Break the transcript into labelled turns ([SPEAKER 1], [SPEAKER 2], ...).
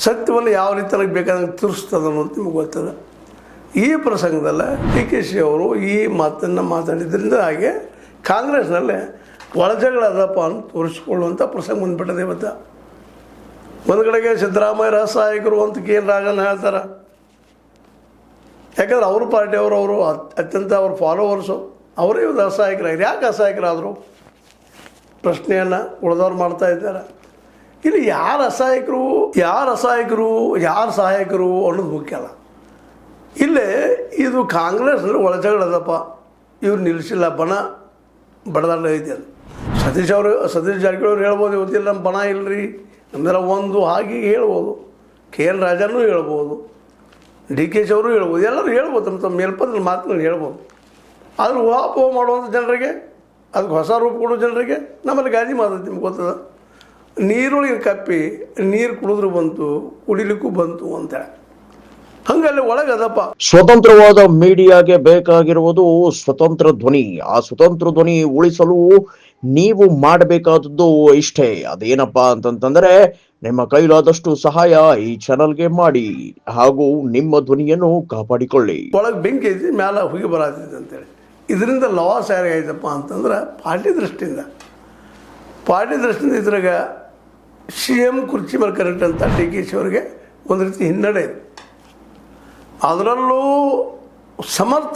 [SPEAKER 1] ಸತ್ಯವನ್ನು ಯಾವ ರೀತಿ ಬೇಕಾದಂಗೆ ತಿರ್ಸ್ತದ ಅನ್ನೋದು ನಿಮಗೆ ಗೊತ್ತದ. ಈ ಪ್ರಸಂಗದಲ್ಲ ಡಿ ಕೆ ಶಿ ಅವರು ಈ ಮಾತನ್ನು ಮಾತಾಡಿದ್ರಿಂದ ಹಾಗೆ ಕಾಂಗ್ರೆಸ್ನಲ್ಲೇ ಒಳಜಗಳ ಅದಪ್ಪ ಅಂತ ತೋರಿಸ್ಕೊಳ್ಳುವಂಥ ಪ್ರಸಂಗ ಬಂದ್ಬಿಟ್ಟದೆ ಇವತ್ತು. ಒಂದು ಕಡೆಗೆ ಸಿದ್ದರಾಮಯ್ಯ ಅಸಹಾಯಕರು ಅಂತ ಕೆ ಎನ್ ರಾಜನ್ ಹೇಳ್ತಾರೆ. ಯಾಕಂದ್ರೆ ಅವ್ರ ಪಾರ್ಟಿಯವರು ಅವರು ಅತ್ಯಂತ ಅವ್ರ ಫಾಲೋವರ್ಸು ಅವರೇ ಇವತ್ತು ಅಸಹಾಯಕರಾಗಿರು. ಯಾಕೆ ಅಸಹಾಯಕರಾದರು ಪ್ರಶ್ನೆಯನ್ನು ಉಳಿದವ್ರು ಮಾಡ್ತಾ ಇದ್ದಾರೆ. ಇಲ್ಲಿ ಯಾರು ಅಸಹಾಯಕರು ಯಾರು ಸಹಾಯಕರು ಅನ್ನೋದು ಮುಖ್ಯ ಅಲ್ಲ. ಇಲ್ಲೇ ಇದು ಕಾಂಗ್ರೆಸ್ನಲ್ಲಿ ಒಳಜಗಳದಪ್ಪ, ಇವ್ರು ನಿಲ್ಲಿಸಿಲ್ಲ, ಬಡದಾಡ ಐತೆ ಅದು. ಸತೀಶ್ ಜಾರಕಿಹೊಳಿ ಹೇಳ್ಬೋದು, ಇವತ್ತಿಲ್ಲ ನಮ್ಮ ಬಣ ಇಲ್ಲರಿ ನಮ್ಮೆಲ್ಲ ಒಂದು ಹಾಗೆ ಹೇಳ್ಬೋದು. ಕೆ ಎನ್ ರಾಜನೂ ಹೇಳ್ಬೋದು, ಡಿ ಕೆ ಶಿ ಅವರು ಹೇಳ್ಬೋದು, ಎಲ್ಲರೂ ಹೇಳ್ಬೋದು, ತಮ್ಮ ಮೇಲ್ಪದ ಮಾತುಗಳು ಹೇಳ್ಬೋದು. ಆದ್ರೆ ಊಹಾಪೋಹ ಮಾಡುವಂಥ ಜನರಿಗೆ, ಅದಕ್ಕೆ ಹೊಸ ರೂಪ ಕೊಡೋ ಜನರಿಗೆ ನಮ್ಮಲ್ಲಿ ಗಾದಿ ಮಾತೈತಿ. ನಿಮ್ಗೆ ಗೊತ್ತದ, ನೀರೊಳಗೆ ಕಪ್ಪಿ ನೀರು ಕುಡಿದ್ರು ಬಂತು, ಕುಡಿಲಿಕ್ಕೂ ಬಂತು ಅಂತೇಳಿ ಹಂಗಲ್ಲಿ ಒಳಗದಪ್ಪ.
[SPEAKER 2] ಸ್ವತಂತ್ರವಾದ ಮೀಡಿಯಾಗೆ ಬೇಕಾಗಿರುವುದು ಸ್ವತಂತ್ರ ಧ್ವನಿ. ಆ ಸ್ವತಂತ್ರ ಧ್ವನಿ ಉಳಿಸಲು ನೀವು ಮಾಡಬೇಕಾದದ್ದು ಇಷ್ಟೇ. ಅದೇನಪ್ಪಾ ಅಂತಂತಂದ್ರೆ ನಿಮ್ಮ ಕೈಲಾದಷ್ಟು ಸಹಾಯ ಈ ಚಾನಲ್ಗೆ ಮಾಡಿ ಹಾಗೂ ನಿಮ್ಮ ಧ್ವನಿಯನ್ನು ಕಾಪಾಡಿಕೊಳ್ಳಿ.
[SPEAKER 1] ಒಳಗೆ ಬೆಂಕಿ ಐತಿ, ಮ್ಯಾಲ ಹೋಗಿ ಬರತೈತಿ ಅಂತೇಳಿ. ಇದರಿಂದ ಲಾಸ್ ಯಾರಿಗಾಯ್ತಪ್ಪ ಅಂತಂದ್ರೆ ಪಾರ್ಟಿ ದೃಷ್ಟಿಯಿಂದ ಇದ್ರಾಗ CM ಕುರ್ಚಿ ಮೇಲೆ ಕರೆಕ್ಟ್ ಅಂತ ಡಿ ಕೆ ಶಿ ಅವರಿಗೆ ಒಂದು ರೀತಿ ಹಿನ್ನಡೆ ಇದೆ. ಅದರಲ್ಲೂ ಸಮರ್ಥ